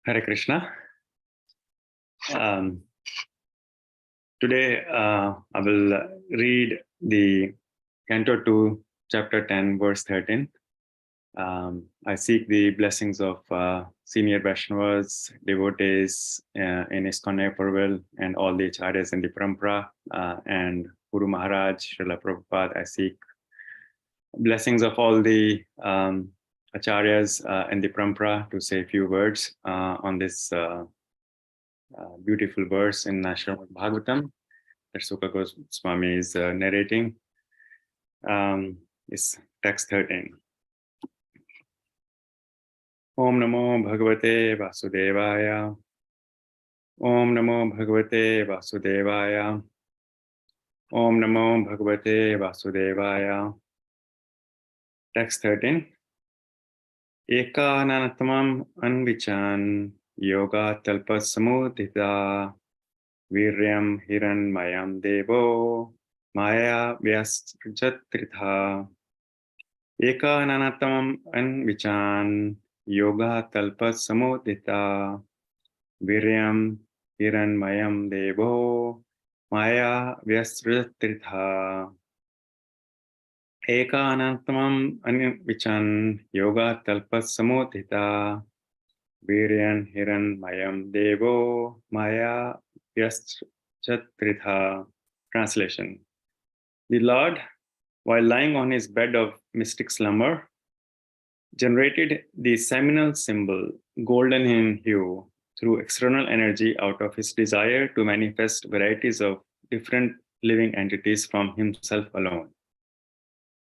Hare Krishna. Today I will read the Canto 2, Chapter 10, Verse 13. I seek the blessings of senior Vaishnavas, devotees in ISKCON Naperville, and all the acharyas in the Parampara, and Guru Maharaj, Srila Prabhupada. I seek blessings of all the acharyas in the Parampara to say a few words on this beautiful verse in Srimad Bhagavatam that Sukha Goswami is narrating. Is text 13. Om Namo Bhagavate Vasudevaya. Om Namo Bhagavate Vasudevaya. Om Namo Bhagavate Vasudevaya. Text 13. Ekananatamam anvichan yoga talpas samudhita viryam hiranmayam devo maya vyasjatritha. Ekananatamam anvichan yoga talpas samudhita viryam hiranmayam devo maya vyasjatritha. Ekanantamam anvichan yoga talpas samudhita viryan hiranmayam devo maya vyasjatritha. Translation. The Lord, while lying on his bed of mystic slumber, generated the seminal symbol, golden in hue, through external energy out of his desire to manifest varieties of different living entities from himself alone.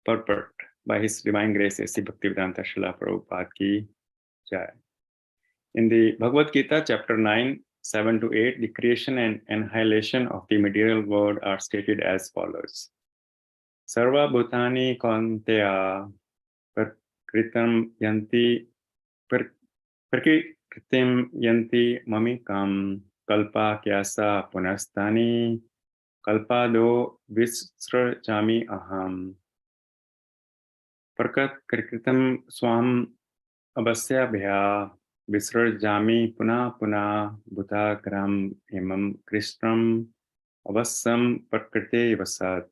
Purport by His Divine Grace A.C. Bhaktivedanta Srila Prabhupada Ki Jai. In the Bhagavad Gita, chapter 9, 7-8, the creation and annihilation of the material world are stated as follows. Sarva Bhutani Kaunteya Prakritam Yanti Prakritim Yanti Mamikam Kalpa Kyasa Punastani Kalpado Visrajami Aham Prakat Krikritam Swam Abhasyabhya Visrajami Puna Puna Bhutagram Imam Krishnam Avassam Prakrite Vasat.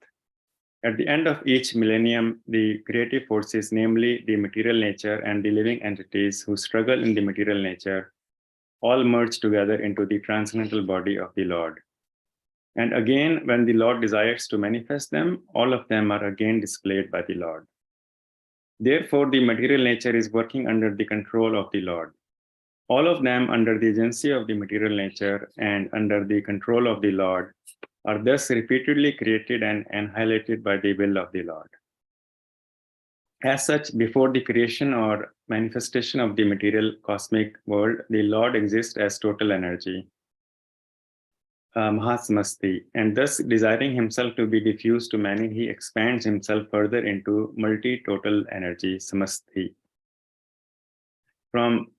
At the end of each millennium, the creative forces, namely the material nature and the living entities who struggle in the material nature, all merge together into the transcendental body of the Lord. And again, when the Lord desires to manifest them, all of them are again displayed by the Lord. Therefore, the material nature is working under the control of the Lord. All of them under the agency of the material nature and under the control of the Lord are thus repeatedly created and annihilated by the will of the Lord. As such, before the creation or manifestation of the material cosmic world, the Lord exists as total energy, Mahasamasti, and thus desiring himself to be diffused to many, he expands himself further into multi-total energy, Samasti. From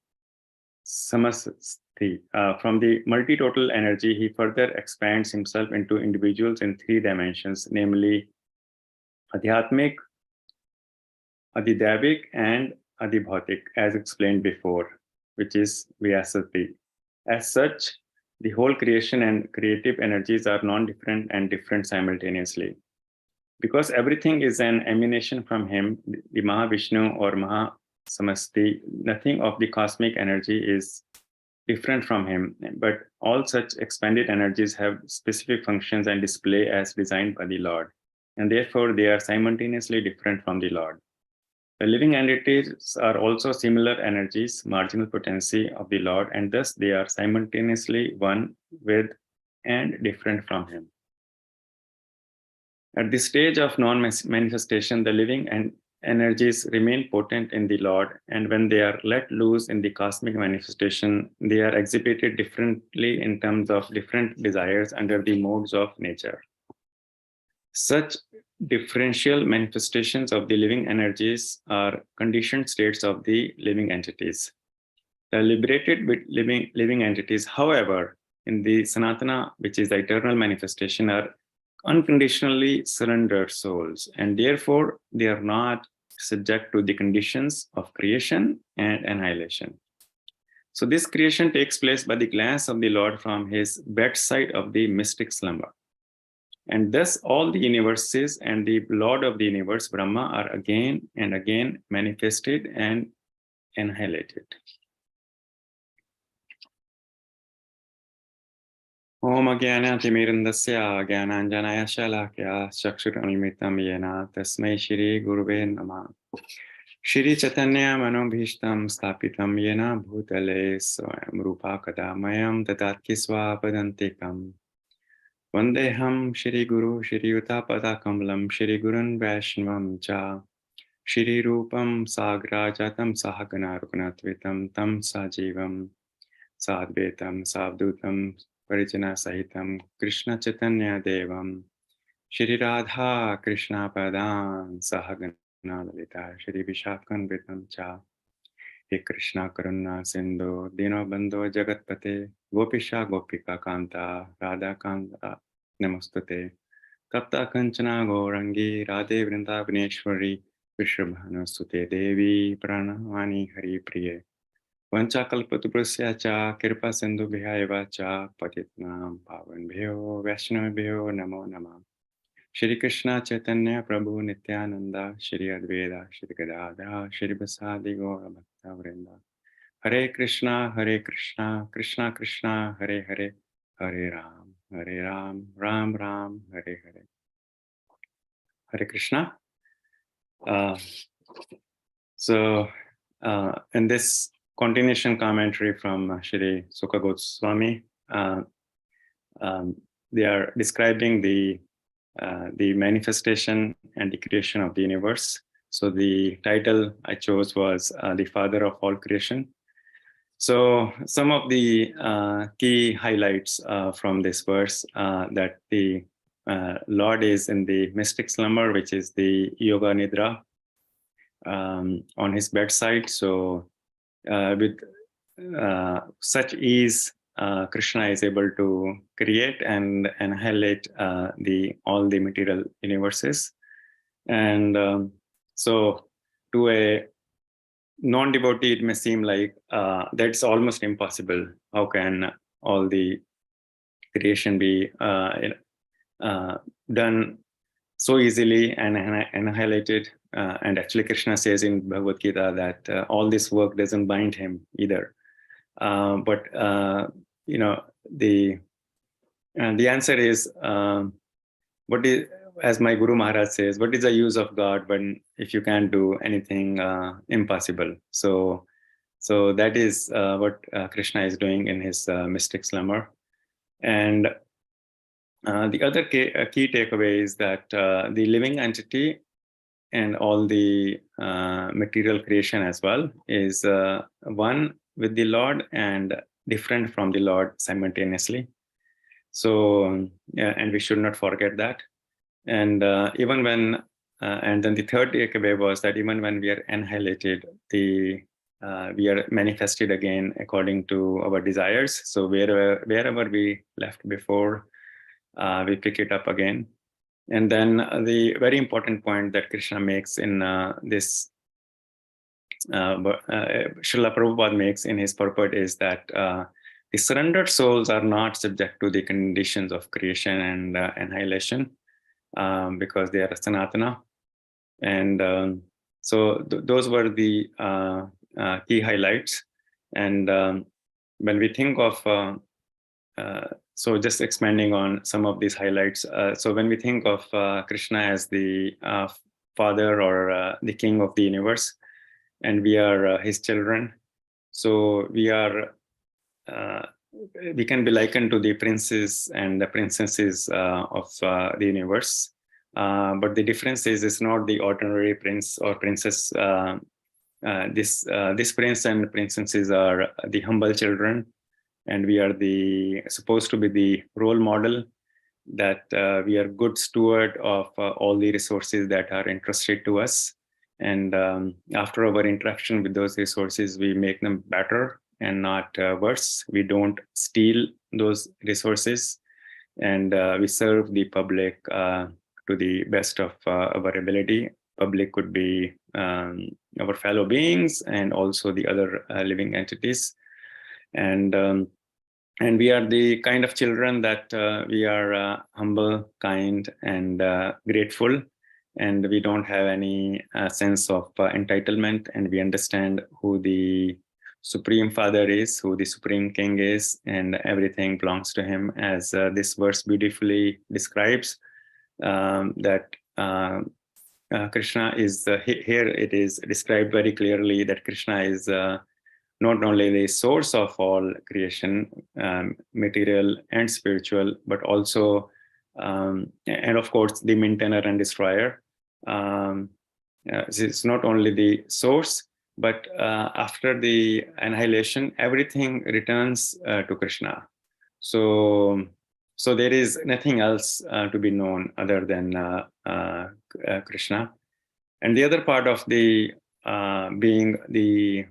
the multi-total energy, he further expands himself into individuals in three dimensions, namely Adhyatmic, Adhidevik, and Adhibhautik, as explained before, which is Vyasati. As such, the whole creation and creative energies are non-different and different simultaneously. Because everything is an emanation from him, the Mahavishnu or Mahasamasti, nothing of the cosmic energy is different from him, but all such expanded energies have specific functions and display as designed by the Lord, and therefore they are simultaneously different from the Lord. The living entities are also similar energies, marginal potency of the Lord, and thus they are simultaneously one with and different from him. At this stage of non-manifestation, the living energies remain potent in the Lord, and when they are let loose in the cosmic manifestation, they are exhibited differently in terms of different desires under the modes of nature. Such differential manifestations of the living energies are conditioned states of the living entities. The liberated living entities, however, in the Sanatana, which is the eternal manifestation, are unconditionally surrendered souls, and therefore they are not subject to the conditions of creation and annihilation. So this creation takes place by the glance of the Lord from his bedside of the mystic slumber. And thus all the universes and the Lord of the universe, Brahma, are again and again manifested and annihilated. Om Agyanatimirandasya Gyananjanaya Shalakya Chakshurunmitam Yena Tasmai Shri Guruve Namah. Shri Chaitanya Manobhishtam Stapitam Yena Bhutale Swayam Rupa Kadamayam Tatatki Swapadantikam. Vandeham Shri Guru Shri Yuta Padakamalam Shri Gurun Vaishnavam Cha Shri Rupam Sagrajatam Sahagana Rugnatvitam Tam Sajivam Sadvetam Savdutam Parijana Sahitam Krishna Chaitanya Devam Shri Radha Krishna Padan Sahagana Lalita Shri Vishakhan Vitam Cha He Krishna Karuna Sindhu Dino Bandho Jagatpate Gopisha Gopika Kanta Radha Kanta Namostute Tapta Kanchana Gaurangi Radhe Vrindavaneshwari Vishwabhanusute Devi Pranamani Hari Priye Vanchakalpatruprasya cha Kripa Sindhu Bhayava cha Patitnam Pavanbhyo Vaishnavabhyo Namo Namah Shri Krishna Chaitanya Prabhu Nityananda Shri Advaita Shri Gadadhara Shri Vasadi Gaura Bhakta Vrinda Hare Krishna Krishna Krishna Hare Hare Hare Ram Ram Ram Hare Hare Hare Krishna. In this continuation commentary from Shri Sukha Goswami, they are describing the manifestation and the creation of the universe. So the title I chose was The Father of All Creation. So some of the key highlights from this verse that the Lord is in the mystic slumber, which is the Yoga Nidra, on his bedside. So with such ease, Krishna is able to create and annihilate all the material universes. And so to a non-devotee, it may seem like that's almost impossible. How can all the creation be done so easily and annihilated? And actually, Krishna says in Bhagavad Gita that all this work doesn't bind him either. But the answer is, what is, as my Guru Maharaj says, what is the use of God when if you can't do anything impossible? So that is what Krishna is doing in his mystic slumber. And the other key takeaway is that the living entity and all the material creation as well is one with the Lord and different from the Lord simultaneously. So, and we should not forget that. And even when, and then the third takeaway was that even when we are annihilated, we are manifested again according to our desires. So wherever we left before, we pick it up again. And then the very important point that Krishna makes in this, Srila Prabhupada makes in his purport is that the surrendered souls are not subject to the conditions of creation and annihilation because they are Sanatana. And so those were the key highlights. And when we think of so just expanding on some of these highlights. So when we think of Krishna as the father or the king of the universe, and we are his children, so we are, we can be likened to the princes and the princesses of the universe. But the difference is it's not the ordinary prince or princess. This prince and princesses are the humble children, and we are supposed to be the role model that we are good steward of all the resources that are entrusted to us. And after our interaction with those resources, we make them better and not worse. We don't steal those resources, and we serve the public to the best of our ability. Public could be our fellow beings and also the other living entities. and we are the kind of children that we are humble, kind, and grateful, and we don't have any sense of entitlement, and we understand who the Supreme Father is, who the Supreme King is, and everything belongs to him, as this verse beautifully describes. That Krishna is here. It is described very clearly that Krishna is not only the source of all creation, material and spiritual, but also, and of course, the maintainer and destroyer. It's not only the source, but after the annihilation, everything returns to Krishna. So there is nothing else to be known other than Krishna. And the other part of the being the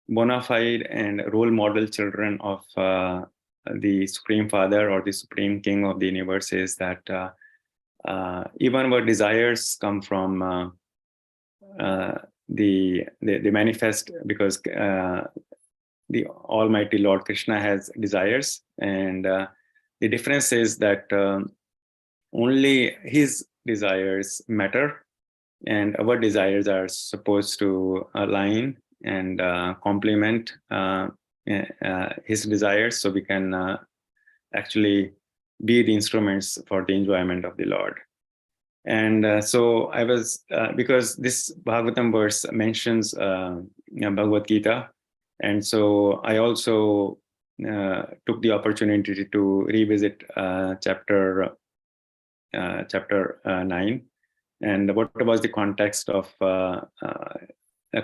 bona fide and role model children of the Supreme Father or the Supreme King of the universe is that even our desires come from the manifest, because the Almighty Lord Krishna has desires, and the difference is that only his desires matter, and our desires are supposed to align and complement his desires, so we can actually be the instruments for the enjoyment of the Lord. And so I was, because this Bhagavatam verse mentions Bhagavad Gita, and so I also took the opportunity to revisit chapter 9, and what was the context of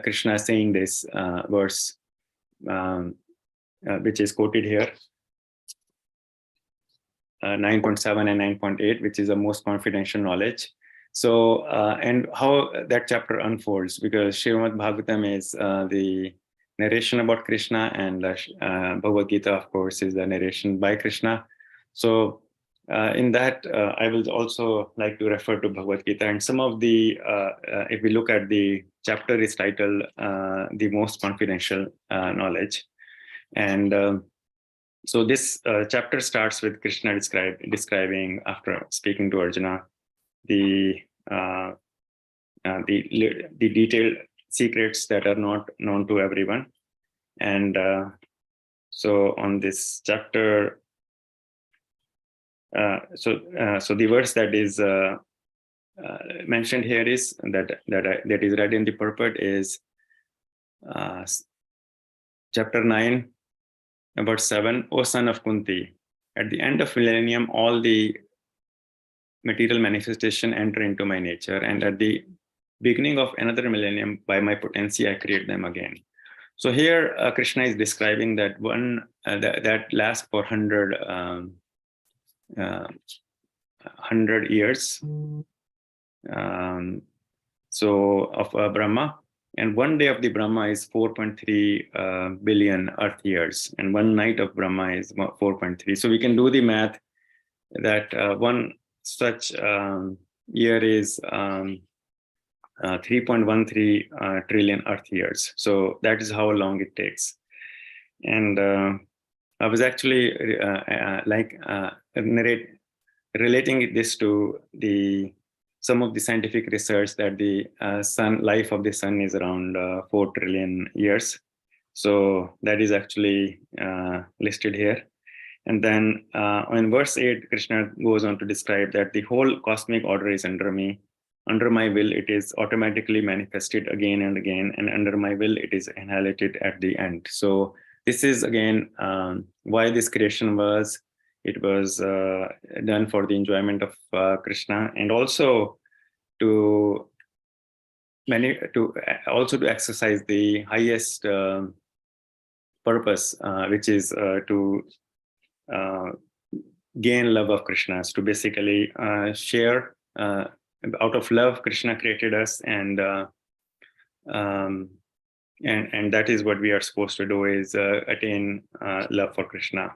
Krishna saying this verse, which is quoted here, 9.7 and 9.8, which is the most confidential knowledge. So, and how that chapter unfolds, because Srimad Bhagavatam is the narration about Krishna, and Bhagavad Gita, of course, is the narration by Krishna. So in that, I will also like to refer to Bhagavad Gita, and some of the, if we look at the chapter, is titled The Most Confidential Knowledge. And so this chapter starts with Krishna describing, after speaking to Arjuna, the detailed secrets that are not known to everyone. And so on this chapter, so the verse that is mentioned here is that is read in the purport is chapter 9, verse 7. O son of Kunti, at the end of millennium, all the material manifestation enter into my nature, and at the beginning of another millennium, by my potency, I create them again. So here, Krishna is describing that one that lasts for 100 years. So of Brahma, and one day of the Brahma is 4.3 billion Earth years, and one night of Brahma is 4.3. So we can do the math that one such year is 3.13 trillion Earth years. So that is how long it takes. And I was actually relating this to some of the scientific research that the life of the sun is around 4 trillion years. So that is actually listed here. And then in verse 8, Krishna goes on to describe that the whole cosmic order is under me. Under my will, it is automatically manifested again and again, and under my will, it is annihilated at the end. So this is again why this creation was. It was done for the enjoyment of Krishna, and also to exercise the highest purpose, which is to gain love of Krishna's, to basically share. Out of love, Krishna created us, and that is what we are supposed to do, is attain love for Krishna.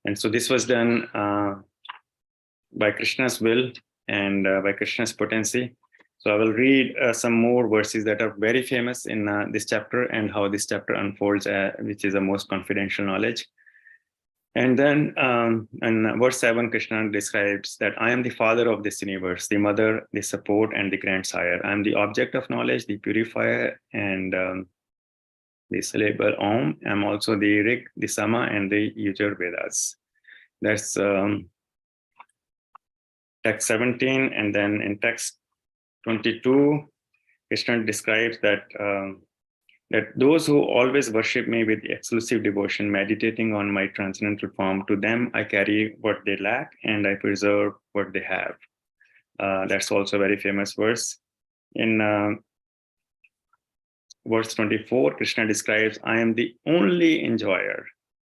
And so this was done by Krishna's will and by Krishna's potency. So I will read some more verses that are very famous in this chapter and how this chapter unfolds, which is the most confidential knowledge. And then in verse 7, Krishna describes that I am the father of this universe, the mother, the support, and the grandsire. I am the object of knowledge, the purifier, and the syllable Om. I am also the Rig, the Sama, and the Yajur Vedas. That's text 17. And then in text 22, Krishna describes that that those who always worship me with exclusive devotion, meditating on my transcendental form, to them I carry what they lack and I preserve what they have. That's also a very famous verse. In verse 24, Krishna describes, I am the only enjoyer.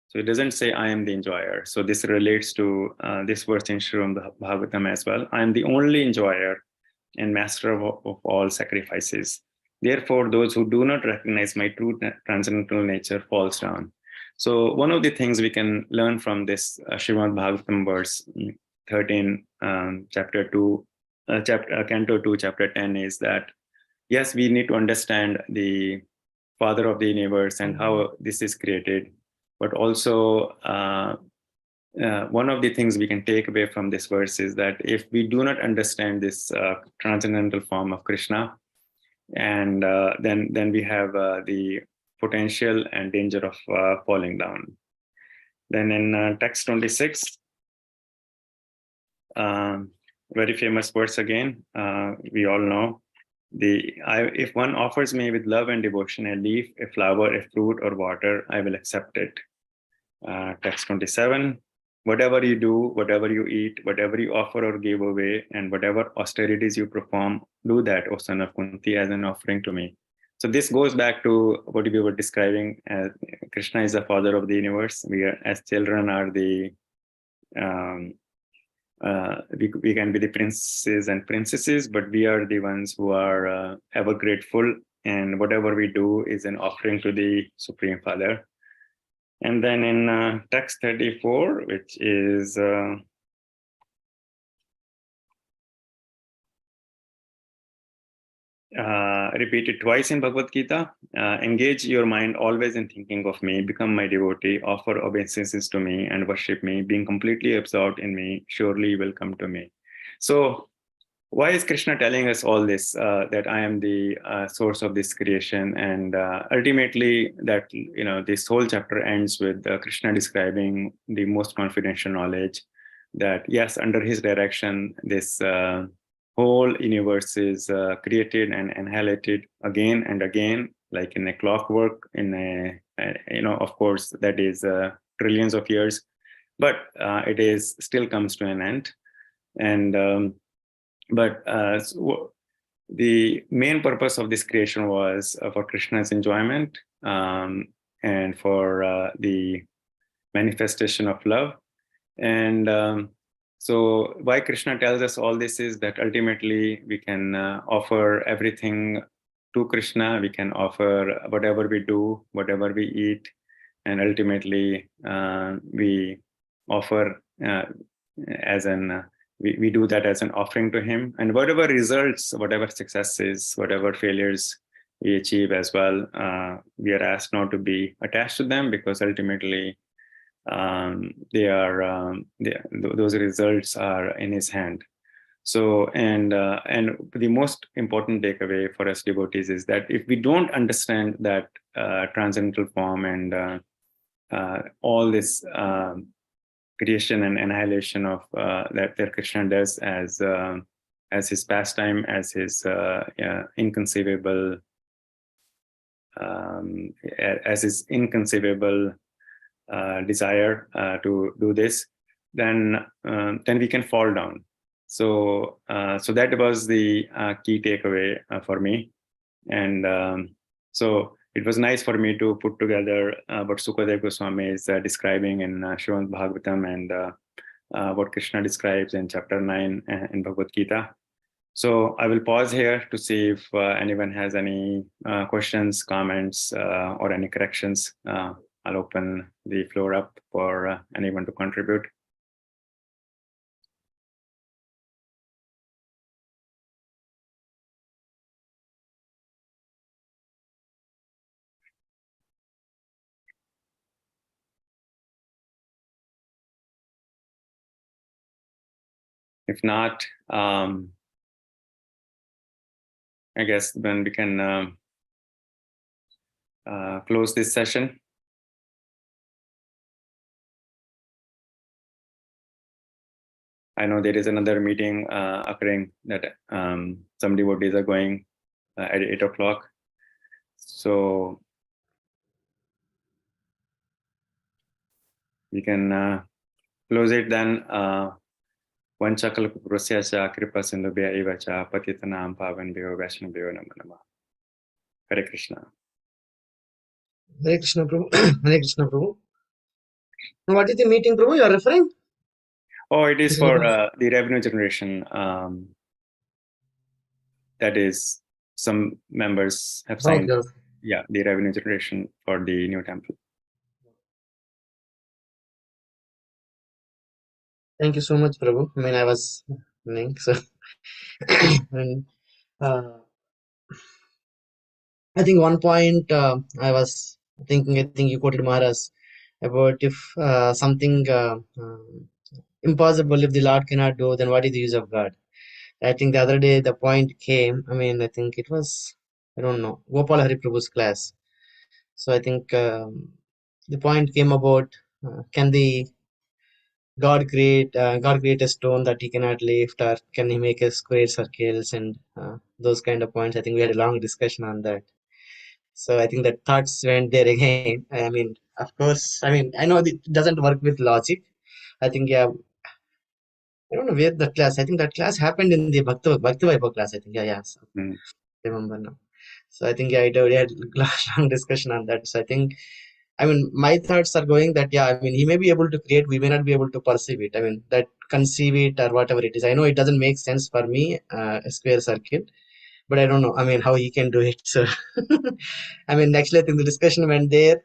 So it doesn't say I am the enjoyer. So this relates to this verse in Srimad Bhagavatam as well. I am the only enjoyer and master of all sacrifices. Therefore, those who do not recognize my true transcendental nature falls down. So one of the things we can learn from this Srimad Bhagavatam verse 13, chapter 2, canto 2, chapter 10 is that, yes, we need to understand the father of the universe and how this is created, but also one of the things we can take away from this verse is that if we do not understand this transcendental form of Krishna, and then we have the potential and danger of falling down. Then in text 26, very famous verse again, we all know, if one offers me with love and devotion a leaf, a flower, a fruit, or water, I will accept it. Text 27, whatever you do, whatever you eat, whatever you offer or give away, and whatever austerities you perform, do that, O son of Kunti, as an offering to me. So this goes back to what we were describing. Krishna is the father of the universe. We are, as children, are the we can be the princes and princesses, but we are the ones who are ever grateful, and whatever we do is an offering to the Supreme Father. And then in text 34, which is repeated twice in Bhagavad Gita, engage your mind always in thinking of me, become my devotee, offer obeisances to me, and worship me, being completely absorbed in me, surely you will come to me. So why is Krishna telling us all this, that I am the source of this creation? And ultimately that, this whole chapter ends with Krishna describing the most confidential knowledge that, yes, under his direction, this whole universe is created and annihilated again and again, like in a clockwork, in of course, that is trillions of years, but it is still comes to an end. And but the main purpose of this creation was for Krishna's enjoyment, and for the manifestation of love. And so why Krishna tells us all this is that ultimately we can offer everything to Krishna. We can offer whatever we do, whatever we eat, and ultimately we offer as an we do that as an offering to him. And whatever results, whatever successes, whatever failures we achieve as well, we are asked not to be attached to them, because ultimately those results are in his hand. So, and the most important takeaway for us devotees is that if we don't understand that transcendental form and all this creation and annihilation of that Krishna does as his pastime, as his inconceivable desire to do this, then we can fall down. So that was the key takeaway for me. And so it was nice for me to put together what Sukadeva Goswami is describing in Srimad Bhagavatam, and what Krishna describes in chapter 9 in Bhagavad Gita. So I will pause here to see if anyone has any questions, comments, or any corrections. I'll open the floor up for anyone to contribute. If not, I guess then we can close this session. I know there is another meeting occurring that some devotees are going at 8 o'clock. So we can close it then. Vanchakalpaprasya cha kripa sindhubhya eva cha patitanam pavanebhyo vaishnavabhyo namo namah. Hare Krishna. Hare Krishna, Prabhu. Hare Krishna, Prabhu. What is the meeting, Prabhu, you are referring? Oh, it is for the revenue generation. That is, some members have signed. Okay. Yeah, the revenue generation for the new temple. Thank you so much, Prabhu. I mean, I was listening, so and I think one point I was thinking. I think you quoted Maharaj about if something impossible, if the Lord cannot do, then what is the use of God? I think the other day the point came. I mean, I think it was, I don't know, Gopal Hari Prabhu's class. So I think the point came about can the God create a stone that he cannot lift, or can he make a square circles and those kind of points. I think we had a long discussion on that. So I think the thoughts went there again. I mean, of course, I mean, I know it doesn't work with logic. I think, yeah, I don't know where the class. I think that class happened in the Bhakti Vaibhav class. I think, yeah. So I remember now. So I think, yeah, we had a long discussion on that. So I think, I mean, my thoughts are going that, yeah, I mean, he may be able to create, we may not be able to perceive it. I mean, that conceive it or whatever it is. I know it doesn't make sense for me, a square circle, but I don't know. I mean, how he can do it. So, I mean, actually, I think the discussion went there.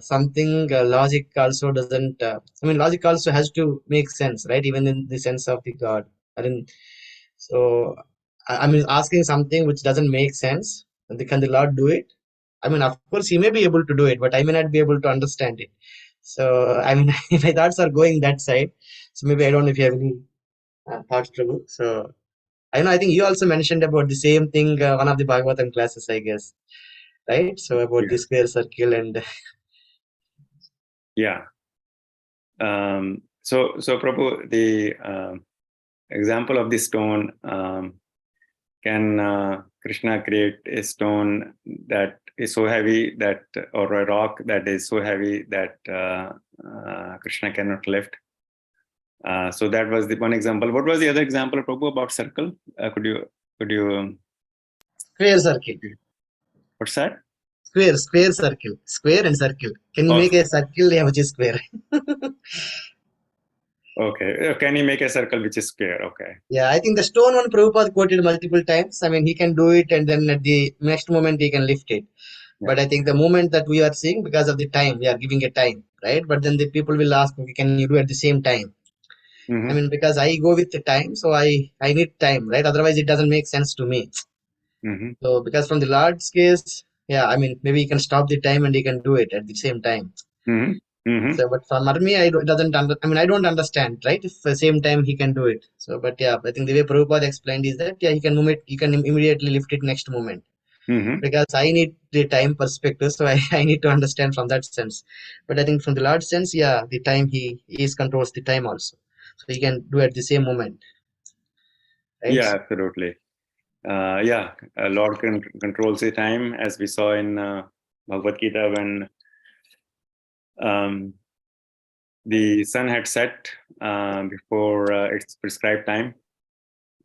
Something logic also doesn't. I mean, logic also has to make sense, right? Even in the sense of the God. I mean, so I mean, asking something which doesn't make sense. Can the Lord do it? I mean, of course, he may be able to do it, but I may not be able to understand it. So, I mean, if my thoughts are going that side, so maybe I don't know if you have any thoughts, Prabhu. So, I know, I think you also mentioned about the same thing, one of the Bhagavatam classes, I guess, right? So, about the square circle and. Yeah. So Prabhu, the example of the stone, can Krishna create a stone that is so heavy that, or a rock that is so heavy that Krishna cannot lift? So that was the one example. What was the other example, Prabhu, about circle? Could you? Square circle. What's that? Square circle. Square and circle. Can you make a circle which is square? Okay. Can he make a circle which is square? Okay. Yeah, I think the stone one Prabhupada quoted multiple times. I mean, he can do it, and then at the next moment he can lift it. Yeah. But I think the moment that we are seeing, because of the time, we are giving a time, right? But then the people will ask, okay, can you do at the same time? I mean, because I go with the time, so I need time, right? Otherwise, it doesn't make sense to me. So, because from the Lord's case, yeah, I mean, maybe he can stop the time and he can do it at the same time. So, but for me, I don't understand, right? If the same time he can do it. So, but yeah, I think the way Prabhupada explained is that, yeah, he can move it, he can immediately lift it next moment. Because I need the time perspective, so I need to understand from that sense. But I think from the Lord's sense, yeah, the time he controls the time also, so he can do at the same moment. Right? Yeah, absolutely. Lord controls the time, as we saw in Bhagavad Gita when the sun had set before its prescribed time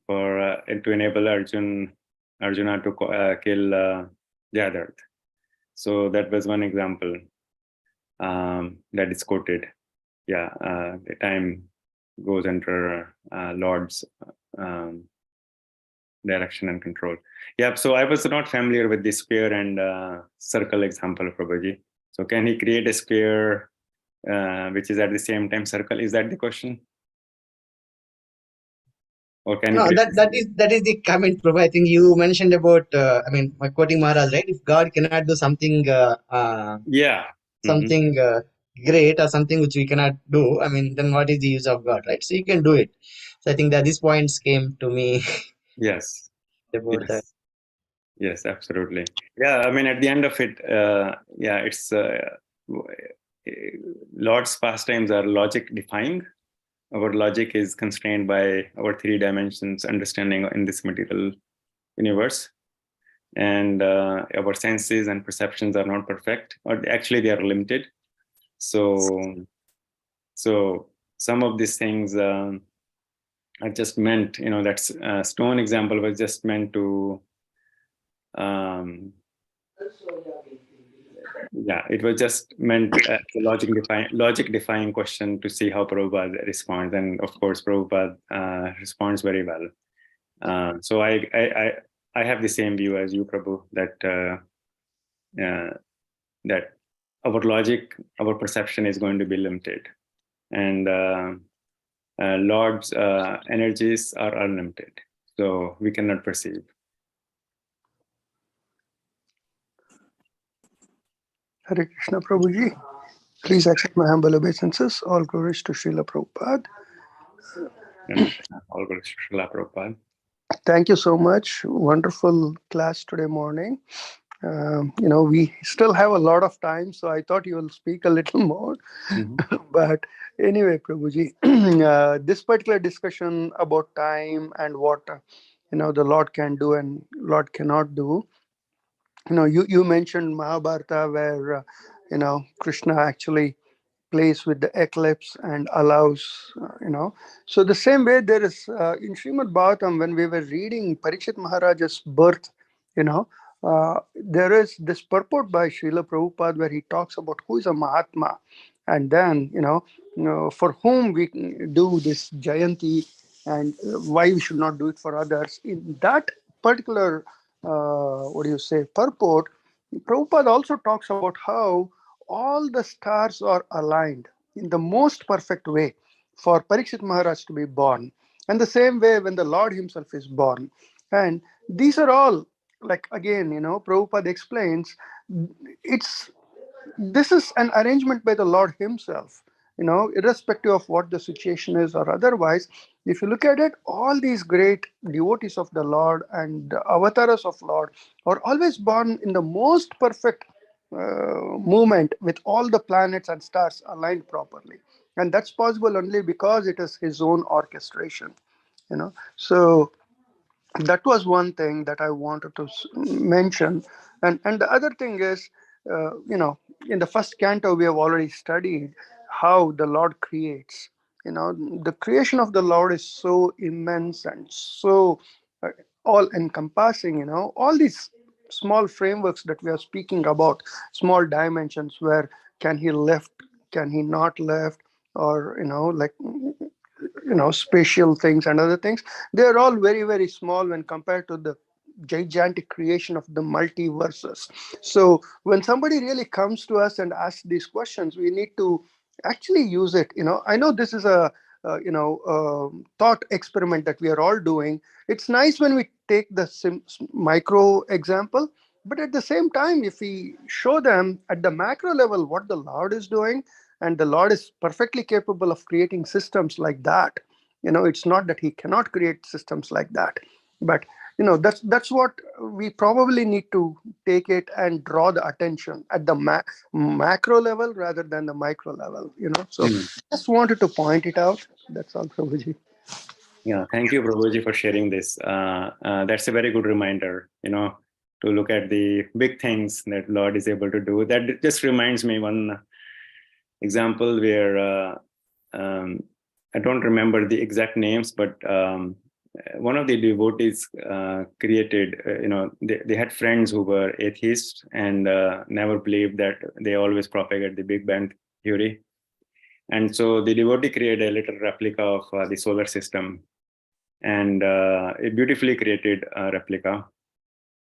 for to enable Arjuna to kill Jayadratha. So that was one example that is quoted. Yeah, the time goes under Lord's direction and control. Yeah, so I was not familiar with the square and circle example, Prabhuji. So can he create a square which is at the same time circle? Is that the question? Or can no, that is the comment, Prabhu. I think you mentioned about, I mean, quoting Maharaj, right? If God cannot do something, something great or something which we cannot do, I mean, then what is the use of God, right? So you can do it. So I think that these points came to me Yes. about that. Yes. Yes, absolutely. Yeah, I mean, at the end of it, it's Lord's pastimes are logic defying. Our logic is constrained by our three dimensions understanding in this material universe, and our senses and perceptions are not perfect, or actually they are limited. So, so some of these things are just meant, that stone example was just meant to um, yeah, it was just meant as a logic defying question to see how Prabhupada responds, and of course Prabhupada responds very well. So I have the same view as you, Prabhu, that our logic, our perception is going to be limited, and Lord's energies are unlimited, so we cannot perceive. Hare Krishna Prabhuji. Please accept my humble obeisances. All glories to Srila Prabhupada. All good, Srila Prabhupada. Thank you so much. Wonderful class today morning. We still have a lot of time, so I thought you will speak a little more. Mm-hmm. But anyway, Prabhuji, this particular discussion about time and what the Lord can do and Lord cannot do. You mentioned Mahabharata where Krishna actually plays with the eclipse and allows, So the same way there is in Srimad Bhagavatam, when we were reading Parikshit Maharaja's birth, there is this purport by Srila Prabhupada where he talks about who is a Mahatma, and then, for whom we do this Jayanti, and why we should not do it for others. In that particular, purport, Prabhupada also talks about how all the stars are aligned in the most perfect way for Parikshit Maharaj to be born. And the same way when the Lord himself is born. And these are all, like, again, Prabhupada explains, it's this is an arrangement by the Lord himself, irrespective of what the situation is or otherwise. If you look at it, all these great devotees of the Lord and the avatars of Lord are always born in the most perfect movement with all the planets and stars aligned properly. And that's possible only because it is his own orchestration. So that was one thing that I wanted to mention. And the other thing is, in the first canto we have already studied how the Lord creates. The creation of the Lord is so immense and so uh, all encompassing. All these small frameworks that we are speaking about, small dimensions, where can he lift, can he not lift, or like spatial things and other things, they're all very, very small when compared to the gigantic creation of the multiverses. So when somebody really comes to us and asks these questions, we need to actually use it. I know this is a thought experiment that we are all doing. It's nice when we take the micro example, but at the same time, if we show them at the macro level what the Lord is doing, and the Lord is perfectly capable of creating systems like that. It's not that he cannot create systems like that, but that's what we probably need to take it and draw the attention at the macro level rather than the micro level. So just wanted to point it out. That's all, Prabhuji. Yeah, thank you, Prabhuji, for sharing this. That's a very good reminder, to look at the big things that Lord is able to do. That just reminds me one example where I don't remember the exact names, but one of the devotees created, they had friends who were atheists and never believed that. They always propagate the Big Bang theory. And so the devotee created a little replica of the solar system, and a beautifully created replica.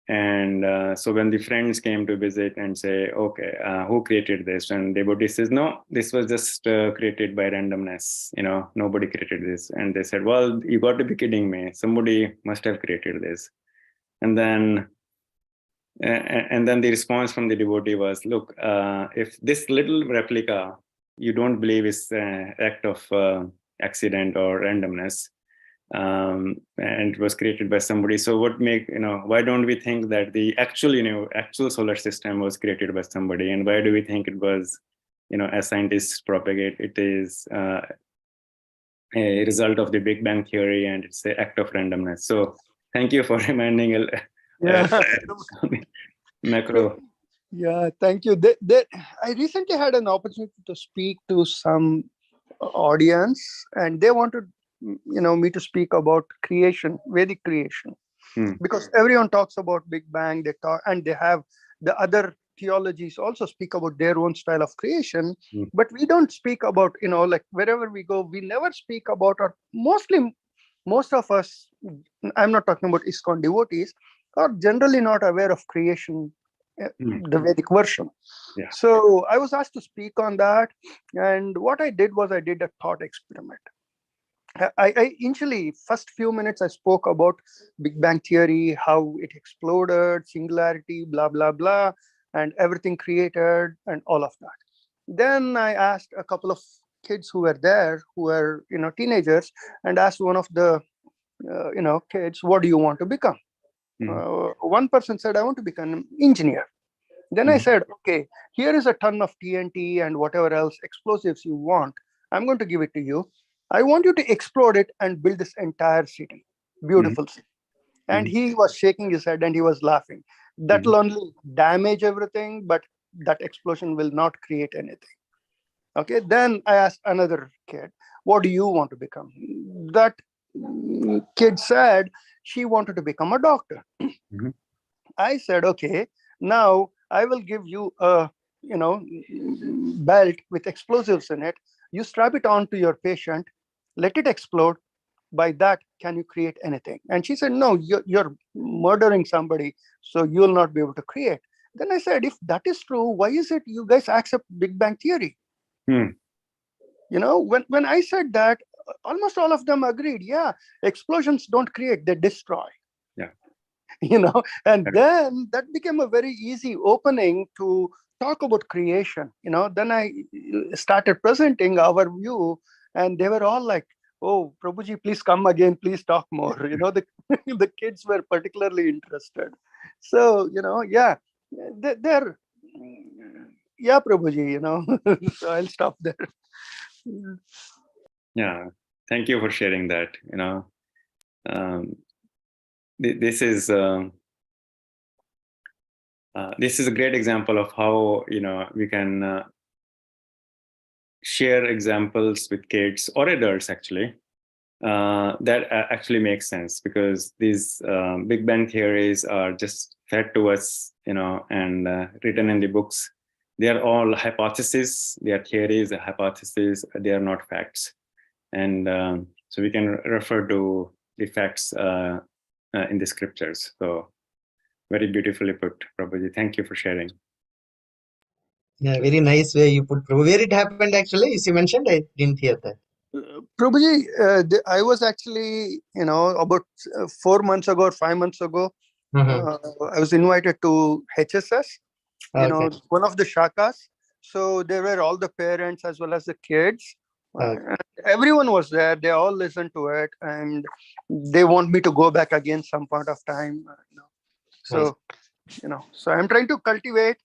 And so when the friends came to visit and say, okay, who created this? And devotee says, no, this was just created by randomness. Nobody created this. And they said, well, you got to be kidding me. Somebody must have created this. And then the response from the devotee was, look, if this little replica you don't believe is act of accident or randomness, and it was created by somebody. So what make, why don't we think that the actual solar system was created by somebody, and why do we think it was, as scientists propagate, it is a result of the Big Bang theory, and it's an act of randomness. So thank you for reminding macro. Yeah, thank you. I recently had an opportunity to speak to some audience, and they wanted, me to speak about creation, Vedic creation, because everyone talks about Big Bang. They talk, and they have the other theologies also speak about their own style of creation, but we don't speak about, like wherever we go, we never speak about, or mostly most of us, I'm not talking about ISKCON devotees, are generally not aware of creation, the Vedic version. Yeah. So I was asked to speak on that, and what I did was I did a thought experiment. I initially, first few minutes, I spoke about Big Bang theory, how it exploded, singularity, blah, blah, blah, and everything created, and all of that. Then I asked a couple of kids who were there, who were, teenagers, and asked one of the, kids, what do you want to become? One person said, I want to become an engineer. Then I said, okay, here is a ton of TNT and whatever else explosives you want. I'm going to give it to you. I want you to explode it and build this entire city, beautiful city. And he was shaking his head and he was laughing. That will only damage everything, but that explosion will not create anything. Okay, then I asked another kid, what do you want to become? That kid said she wanted to become a doctor. I said, okay, now I will give you a belt with explosives in it. You strap it onto your patient, let it explode. By that, can you create anything? And she said, no, you're murdering somebody, so you will not be able to create. Then I said, if that is true, why is it you guys accept Big Bang theory? When I said that, almost all of them agreed. Yeah, explosions don't create, they destroy. Yeah. And then that became a very easy opening to talk about creation. Then I started presenting our view, and they were all like, oh, Prabhuji, please come again, please talk more. The kids were particularly interested. So, they're, yeah, Prabhuji, so I'll stop there. Yeah, thank you for sharing that. This is a great example of how we can share examples with kids or adults actually that actually makes sense, because these Big Bang theories are just fed to us, and written in the books. They are all hypotheses. They are theories, hypotheses. They are not facts, and so we can refer to the facts in the scriptures. So very beautifully put, Prabhuji. Thank you for sharing. Yeah, very nice way you put, Prabhu. Where it happened actually? As you mentioned, I didn't hear that. Prabhuji, I was actually, about 4 months ago or 5 months ago, I was invited to HSS, one of the shakas. So there were all the parents as well as the kids. Everyone was there. They all listened to it, and they want me to go back again some point of time. So, so I'm trying to cultivate.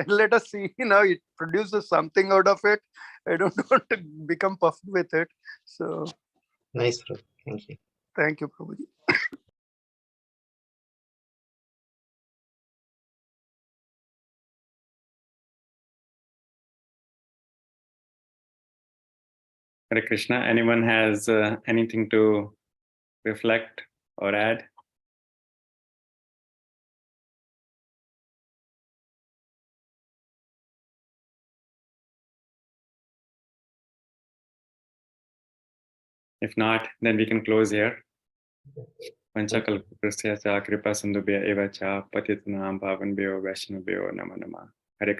Let us see, it produces something out of it. I don't want to become puffed with it. So nice, Prabhu. Thank you. Thank you, Prabhuji. Hare Krishna. Anyone has anything to reflect or add? If not, then we can close here. Panchakalpasya cha kripa sindhubhya eva cha patitanam pavanbhyo vaishnavbhyo namo namah.